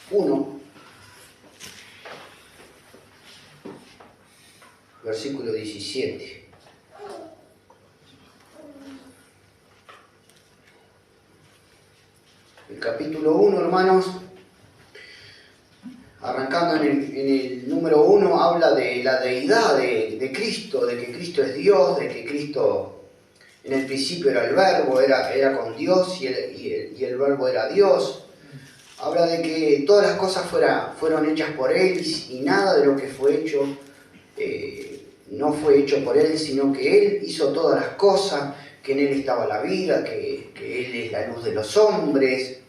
1, versículo 17. El capítulo 1, hermanos, arrancando en el número 1, habla de la deidad de Cristo, de que Cristo es Dios, de que Cristo en el principio era el Verbo, era con Dios y el Verbo era Dios. Habla de que todas las cosas fueron hechas por Él y nada de lo que fue hecho no fue hecho por Él, sino que Él hizo todas las cosas, que en Él estaba la vida, que Él es la luz de los hombres.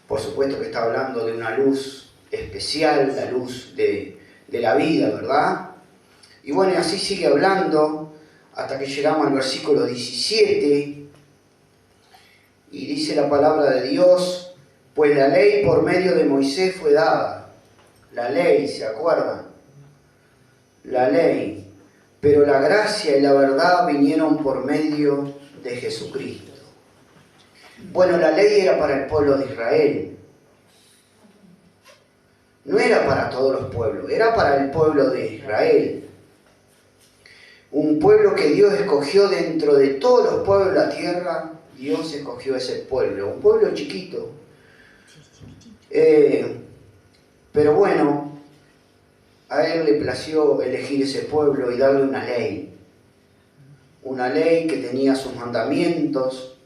Por supuesto que está hablando de una luz especial, la luz de la vida, ¿verdad? Y bueno, y así sigue hablando hasta que llegamos al versículo 17 y dice la palabra de Dios: pues la ley por medio de Moisés fue dada. La ley, ¿se acuerdan? La ley. Pero la gracia y la verdad vinieron por medio de Jesucristo. Bueno, la ley era para el pueblo de Israel. No era para todos los pueblos, era para el pueblo de Israel. Un pueblo que Dios escogió dentro de todos los pueblos de la tierra. Dios escogió ese pueblo, un pueblo chiquito. Pero bueno, a Él le plació elegir ese pueblo y darle una ley. Una ley que tenía sus mandamientos,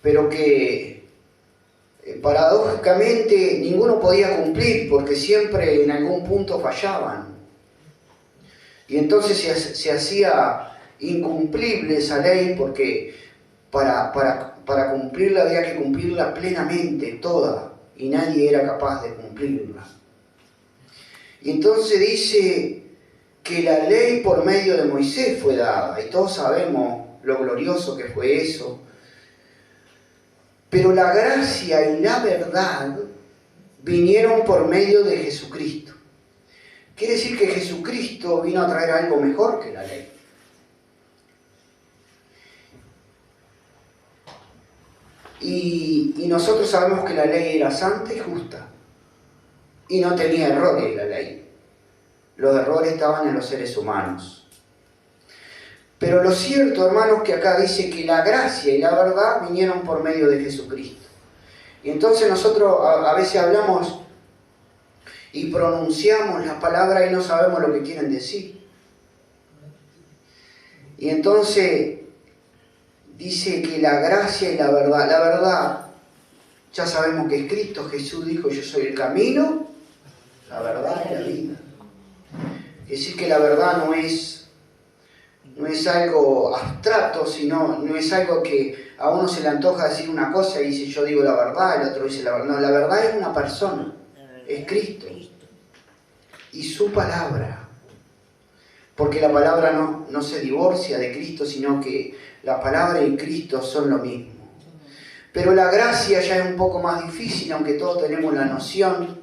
pero que paradójicamente ninguno podía cumplir porque siempre en algún punto fallaban. Y entonces se hacía incumplible esa ley porque para cumplirla había que cumplirla plenamente, toda, y nadie era capaz de cumplirla. Y entonces dice que la ley por medio de Moisés fue dada, y todos sabemos lo glorioso que fue eso. Pero la gracia y la verdad vinieron por medio de Jesucristo. Quiere decir que Jesucristo vino a traer algo mejor que la ley. Y nosotros sabemos que la ley era santa y justa. Y no tenía errores la ley. Los errores estaban en los seres humanos. Pero lo cierto, hermanos, que acá dice que la gracia y la verdad vinieron por medio de Jesucristo. Y entonces nosotros a veces hablamos y pronunciamos las palabras y no sabemos lo que quieren decir. Y entonces dice que la gracia y la verdad, ya sabemos que es Cristo. Jesús dijo: yo soy el camino, la verdad y la vida. Es decir, que la verdad no es algo abstracto, sino no es algo que a uno se le antoja decir una cosa y dice yo digo la verdad, el otro dice la verdad. No, la verdad es una persona, es Cristo y su palabra. Porque la palabra no se divorcia de Cristo, sino que la palabra y Cristo son lo mismo. Pero la gracia ya es un poco más difícil, aunque todos tenemos la noción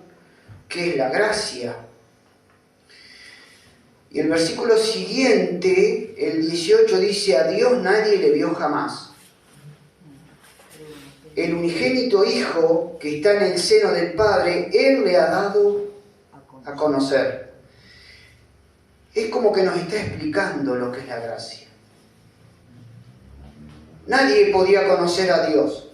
que es la gracia. Y el versículo siguiente, el 18, dice: a Dios nadie le vio jamás. El unigénito Hijo que está en el seno del Padre, Él le ha dado a conocer. Es como que nos está explicando lo que es la gracia. Nadie podía conocer a Dios.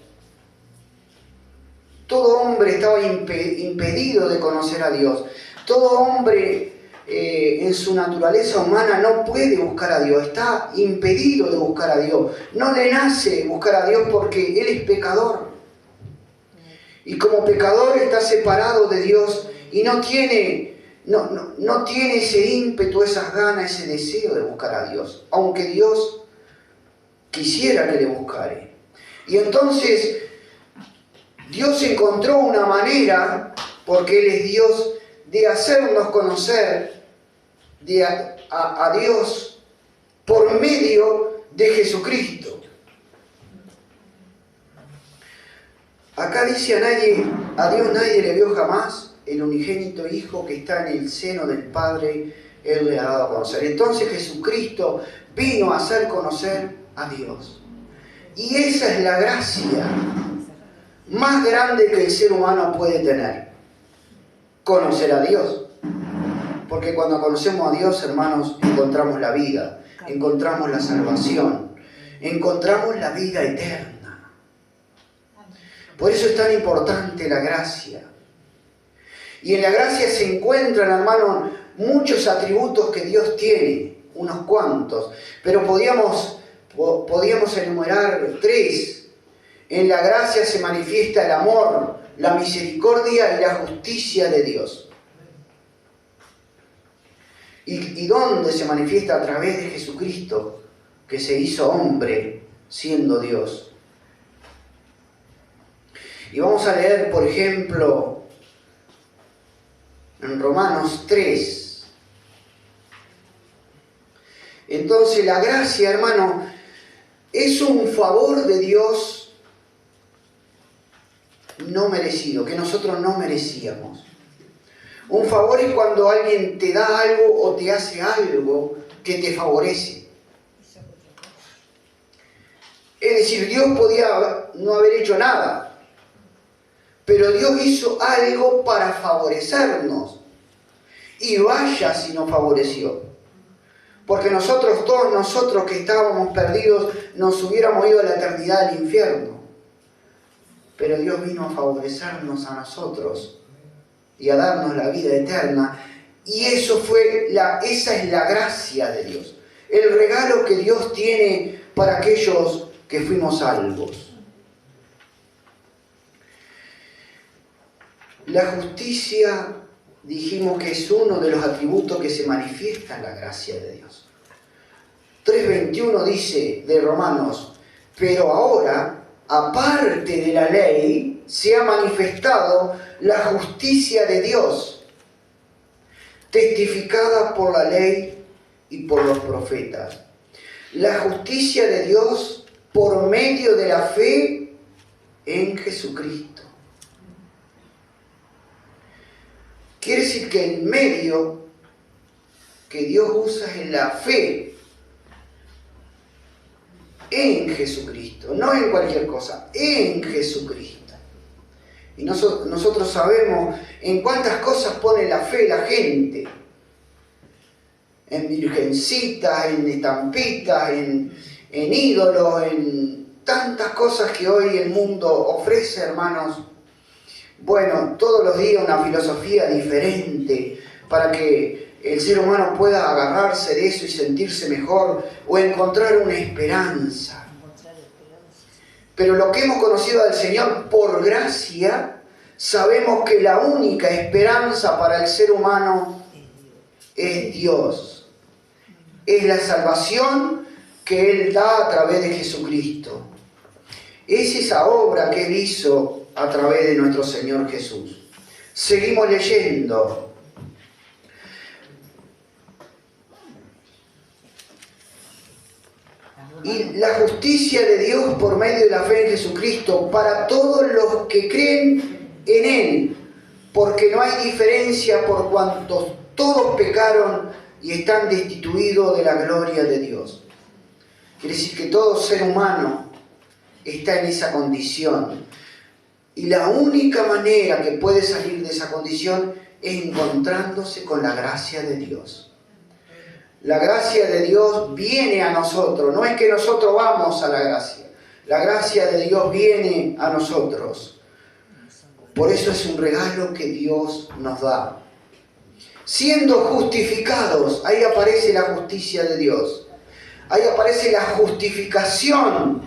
Todo hombre estaba impedido de conocer a Dios. Todo hombre en su naturaleza humana no puede buscar a Dios, está impedido de buscar a Dios. No le nace buscar a Dios porque Él es pecador. Y como pecador está separado de Dios y no tiene ese ímpetu, esas ganas, ese deseo de buscar a Dios, aunque Dios quisiera que le buscare. Y entonces Dios encontró una manera, porque Él es Dios, de hacernos conocer a Dios por medio de Jesucristo. Acá dice a Dios nadie le vio jamás, el unigénito Hijo que está en el seno del Padre, Él le ha dado a conocer. Entonces Jesucristo vino a hacer conocer a Dios. Y esa es la gracia más grande que el ser humano puede tener. conocer a Dios. Porque cuando conocemos a Dios, hermanos, encontramos la vida, encontramos la salvación, encontramos la vida eterna. Por eso es tan importante la gracia. Y en la gracia se encuentran, hermanos, muchos atributos que Dios tiene, unos cuantos, pero podíamos enumerar 3. En la gracia se manifiesta el amor, la misericordia y la justicia de Dios. ¿Y dónde se manifiesta? A través de Jesucristo, que se hizo hombre siendo Dios. Y vamos a leer, por ejemplo, en Romanos 3. Entonces la gracia, hermano, es un favor de Dios no merecido, que nosotros no merecíamos. Un favor es cuando alguien te da algo o te hace algo que te favorece. Es decir, Dios podía no haber hecho nada, pero Dios hizo algo para favorecernos. Y vaya si nos favoreció. Porque todos nosotros que estábamos perdidos, nos hubiéramos ido a la eternidad al infierno. Pero Dios vino a favorecernos a nosotros y a darnos la vida eterna. Y esa es la gracia de Dios. El regalo que Dios tiene para aquellos que fuimos salvos. La justicia, dijimos que es uno de los atributos que se manifiesta en la gracia de Dios. 3:21 dice de Romanos: pero ahora, aparte de la ley, se ha manifestado la justicia de Dios, testificada por la ley y por los profetas. La justicia de Dios por medio de la fe en Jesucristo. Quiere decir que el medio que Dios usa es la fe en Jesucristo, no en cualquier cosa, en Jesucristo. Y nosotros sabemos en cuántas cosas pone la fe la gente. En virgencitas, en estampitas, en ídolos, en tantas cosas que hoy el mundo ofrece, hermanos. Bueno, todos los días una filosofía diferente para que el ser humano pueda agarrarse de eso y sentirse mejor o encontrar una esperanza. Pero lo que hemos conocido del Señor por gracia, sabemos que la única esperanza para el ser humano es Dios. Es la salvación que Él da a través de Jesucristo. Es esa obra que Él hizo a través de nuestro Señor Jesús. Seguimos leyendo. Y la justicia de Dios por medio de la fe en Jesucristo para todos los que creen en Él, porque no hay diferencia por cuantos todos pecaron y están destituidos de la gloria de Dios. Quiere decir que todo ser humano está en esa condición. Y la única manera que puede salir de esa condición es encontrándose con la gracia de Dios. La gracia de Dios viene a nosotros, no es que nosotros vamos a la gracia. La gracia de Dios viene a nosotros. Por eso es un regalo que Dios nos da. Siendo justificados, ahí aparece la justicia de Dios. Ahí aparece la justificación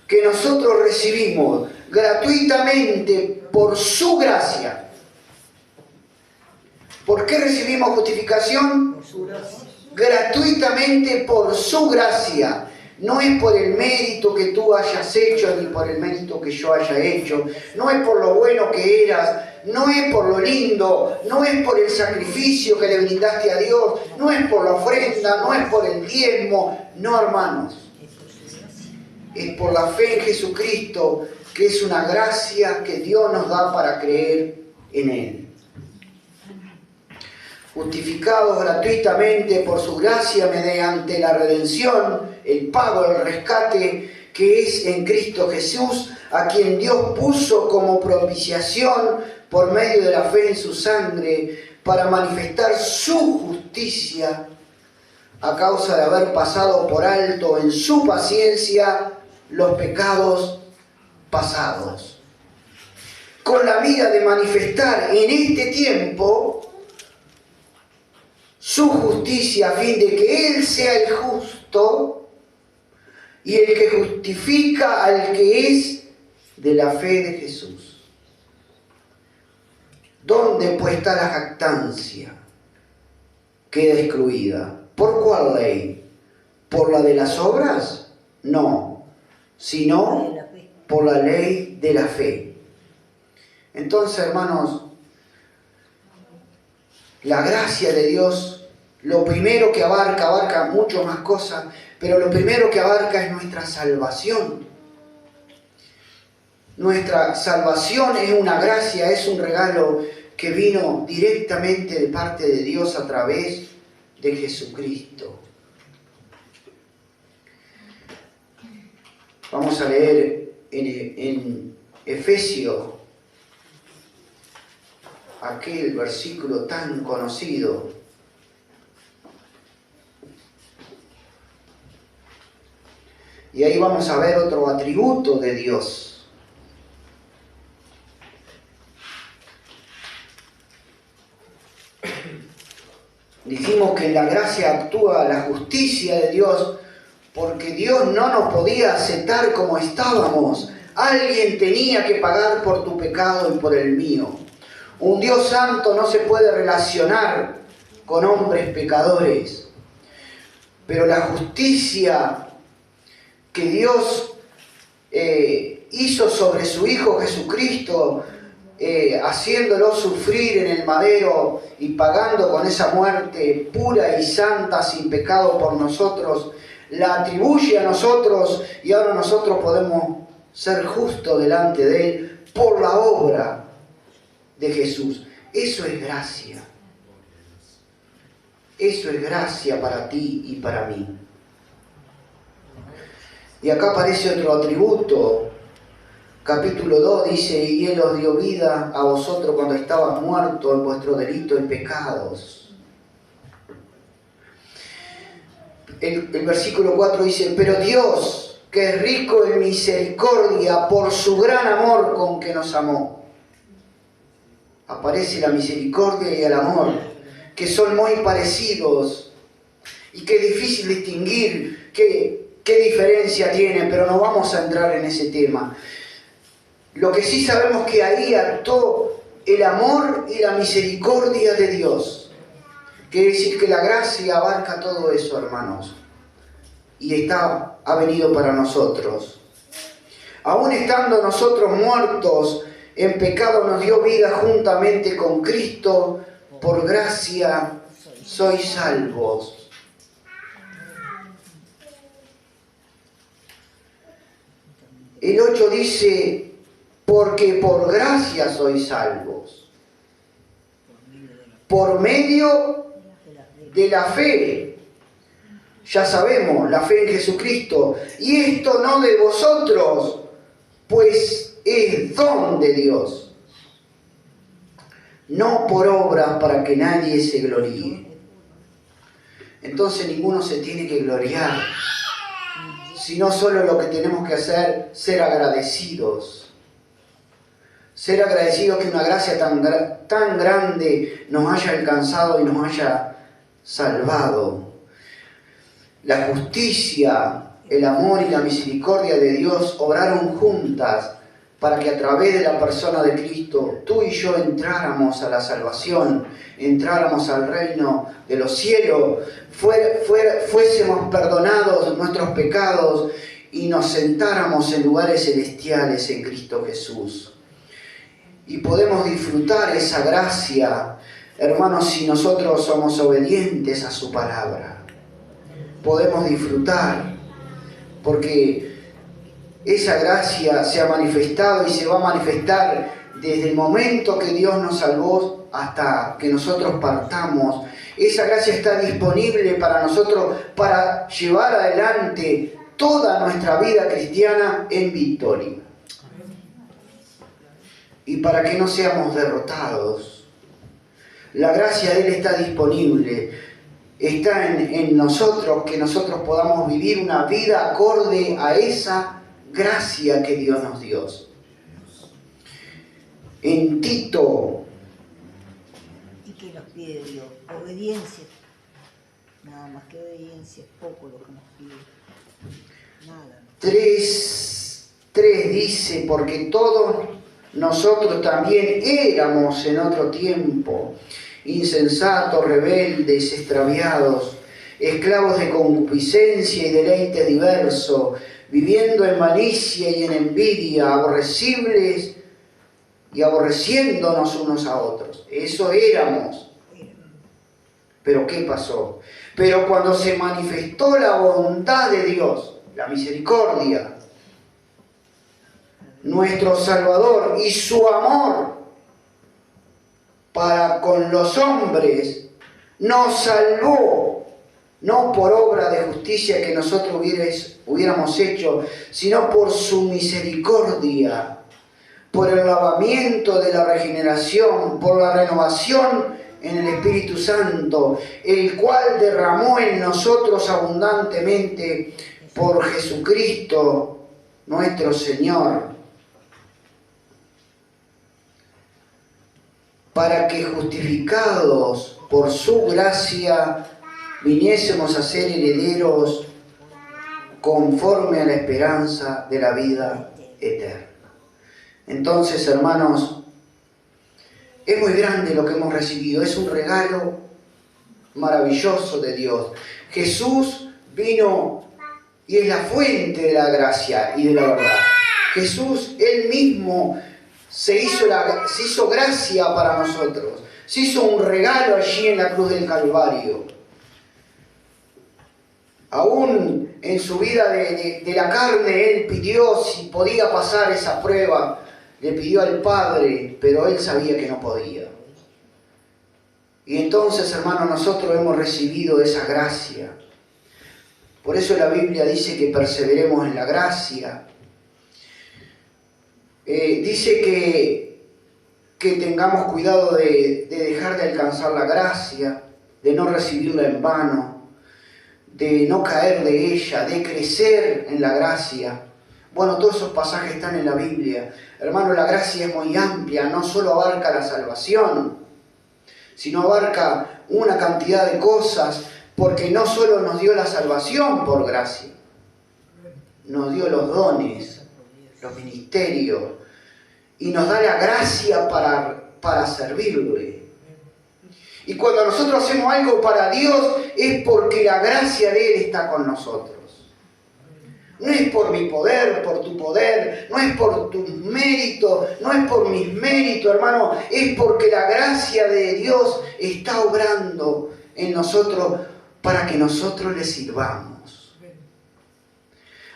que nosotros recibimos gratuitamente por su gracia. ¿Por qué recibimos justificación? Por su gracia. Gratuitamente por su gracia. No es por el mérito que tú hayas hecho, ni por el mérito que yo haya hecho. No es por lo bueno que eras. No es por lo lindo. No es por el sacrificio que le brindaste a Dios. No es por la ofrenda. No es por el diezmo. No, hermanos. Es por la fe en Jesucristo, que es una gracia que Dios nos da para creer en Él. Justificados gratuitamente por su gracia mediante la redención, el pago, el rescate que es en Cristo Jesús, a quien Dios puso como propiciación por medio de la fe en su sangre, para manifestar su justicia a causa de haber pasado por alto en su paciencia los pecados pasados, con la mira de manifestar en este tiempo su justicia, a fin de que Él sea el justo y el que justifica al que es de la fe de Jesús. ¿Dónde pues está la jactancia? Queda excluida. ¿Por cuál ley? ¿Por la de las obras? No, sino por la ley de la fe. Entonces, hermanos, la gracia de Dios, lo primero que abarca mucho más cosas, pero lo primero que abarca es nuestra salvación. Nuestra salvación es una gracia, es un regalo que vino directamente de parte de Dios a través de Jesucristo. Vamos a leer en Efesios aquel versículo tan conocido. Y ahí vamos a ver otro atributo de Dios. Dijimos que en la gracia actúa la justicia de Dios, porque Dios no nos podía aceptar como estábamos. Alguien tenía que pagar por tu pecado y por el mío. Un Dios santo no se puede relacionar con hombres pecadores. Pero la justicia que Dios hizo sobre su Hijo Jesucristo, haciéndolo sufrir en el madero y pagando con esa muerte pura y santa, sin pecado por nosotros, la atribuye a nosotros y ahora nosotros podemos ser justos delante de Él por la obra de Jesús. Eso es gracia. Eso es gracia para ti y para mí. Y acá aparece otro atributo. Capítulo 2 dice: y Él os dio vida a vosotros cuando estabas muertos en vuestros delitos y pecados. El versículo 4 dice: pero Dios, que es rico en misericordia, por su gran amor con que nos amó. Aparece la misericordia y el amor, que son muy parecidos y que es difícil distinguir qué diferencia tienen, pero no vamos a entrar en ese tema. Lo que sí sabemos que ahí actuó el amor y la misericordia de Dios. Quiere decir que la gracia abarca todo eso, hermanos. Y ha venido para nosotros. Aún estando nosotros muertos en pecado, nos dio vida juntamente con Cristo. Por gracia sois salvos. El 8 dice: porque por gracia sois salvos, por medio de la fe. Ya sabemos, la fe en Jesucristo. Y esto no de vosotros, pues es don de Dios, no por obras, para que nadie se gloríe. Entonces ninguno se tiene que gloriar, sino solo lo que tenemos que hacer, ser agradecidos. Ser agradecidos que una gracia tan grande nos haya alcanzado y nos haya salvado. La justicia, el amor y la misericordia de Dios obraron juntas para que a través de la persona de Cristo tú y yo entráramos a la salvación, entráramos al reino de los cielos, fuésemos perdonados nuestros pecados y nos sentáramos en lugares celestiales en Cristo Jesús. Y podemos disfrutar esa gracia, hermanos, si nosotros somos obedientes a su palabra. Podemos disfrutar, porque esa gracia se ha manifestado y se va a manifestar desde el momento que Dios nos salvó hasta que nosotros partamos. Esa gracia está disponible para nosotros para llevar adelante toda nuestra vida cristiana en victoria. y para que no seamos derrotados. La gracia de Él está disponible, está en nosotros, que nosotros podamos vivir una vida acorde a esa gracia que Dios nos dio. En Tito. ¿Y qué nos pide Dios? Obediencia. Nada más que obediencia, es poco lo que nos pide. Nada. 3 dice, porque todos nosotros también éramos en otro tiempo insensatos, rebeldes, extraviados, esclavos de concupiscencia y deleites diversos, viviendo en malicia y en envidia, aborrecibles y aborreciéndonos unos a otros. Eso éramos. Pero ¿qué pasó? Pero cuando se manifestó la bondad de Dios, la misericordia, nuestro Salvador y su amor para con los hombres, nos salvó, no por obra de justicia que nosotros hubiéramos hecho, sino por su misericordia, por el lavamiento de la regeneración, por la renovación en el Espíritu Santo, el cual derramó en nosotros abundantemente por Jesucristo nuestro Señor, para que justificados por su gracia viniésemos a ser herederos conforme a la esperanza de la vida eterna. Entonces, hermanos, es muy grande lo que hemos recibido, es un regalo maravilloso de Dios. Jesús vino y es la fuente de la gracia y de la verdad. Jesús, Él mismo, se hizo gracia para nosotros, se hizo un regalo allí en la cruz del Calvario. Aún en su vida de la carne, Él pidió si podía pasar esa prueba, le pidió al Padre, pero Él sabía que no podía. Y entonces, hermanos, nosotros hemos recibido esa gracia. Por eso la Biblia dice que perseveremos en la gracia. Dice que tengamos cuidado de dejar de alcanzar la gracia, de no recibirla en vano, de no caer de ella, de crecer en la gracia. Bueno, todos esos pasajes están en la Biblia. Hermano, la gracia es muy amplia, no solo abarca la salvación, sino abarca una cantidad de cosas, porque no solo nos dio la salvación por gracia, nos dio los dones, los ministerios, y nos da la gracia para servirle. Y cuando nosotros hacemos algo para Dios, es porque la gracia de Él está con nosotros. No es por mi poder, por tu poder, no es por tus méritos, no es por mis méritos, hermano, es porque la gracia de Dios está obrando en nosotros para que nosotros le sirvamos.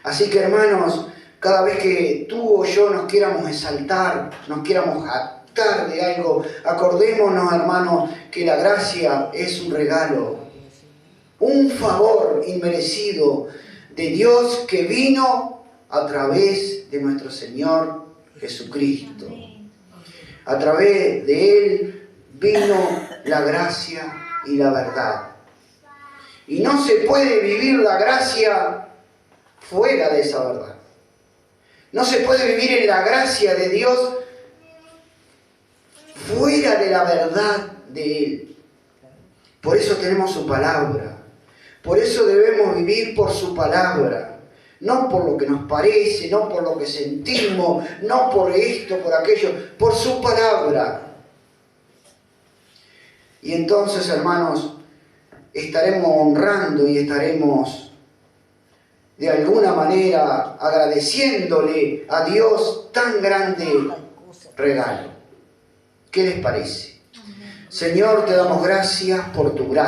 Así que, hermanos, cada vez que tú o yo nos quieramos exaltar, nos quieramos jactar de algo, acordémonos, hermanos, que la gracia es un regalo, un favor inmerecido de Dios que vino a través de nuestro Señor Jesucristo. A través de Él vino la gracia y la verdad. Y no se puede vivir la gracia fuera de esa verdad. No se puede vivir en la gracia de Dios fuera de la verdad de Él. Por eso tenemos su palabra. Por eso debemos vivir por su palabra. No por lo que nos parece, no por lo que sentimos, no por esto, por aquello, por su palabra. Y entonces, hermanos, estaremos honrando y estaremos de alguna manera agradeciéndole a Dios tan grande regalo. ¿Qué les parece? Señor, te damos gracias por tu gracia.